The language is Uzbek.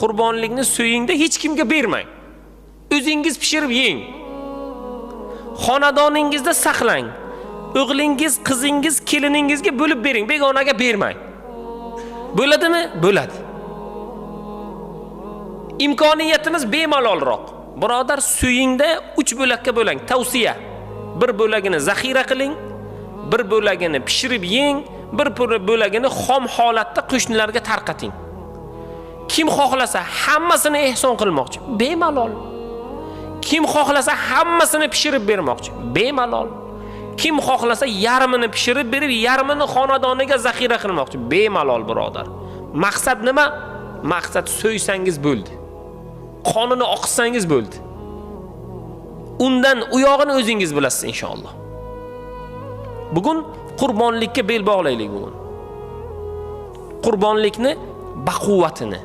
Qurbonlikni so'yingda hech kimga bermang. O'zingiz pishirib yeng. Xonadoningizda saqlang. O'g'lingiz, qizingiz, keliningizga bo'lib bering, begonaga bermang. Bo'ladimi? Bo'ladi. Imkoniyatimiz bemalolroq. Birodar, so'yingda 3 bo'lakka bo'lang, tavsiya. Bir bo'lagini zaxira qiling, bir bo'lagini pishirib yeng, bir bo'lagini xom holatda qo'shnilarga tarqating. Kim xohlasa hammasini ehson qilmoqchi, bemalol. Kim xohlasa hammasini pishirib bermoqchi, bemalol. Kim xohlasa yarmini pishirib berib, yarmini xonadoniga zaxira qilmoqchi, bemalol birodar. Maqsad nima? Maqsad so'ysangiz bo'ldi. Qonini oqsangiz bo'ldi. Undan u yog'ini o'zingiz bilasiz inshaalloh. Bugun qurbonlikka bel bog'laylik bugun. Qurbonlikni baquvvatini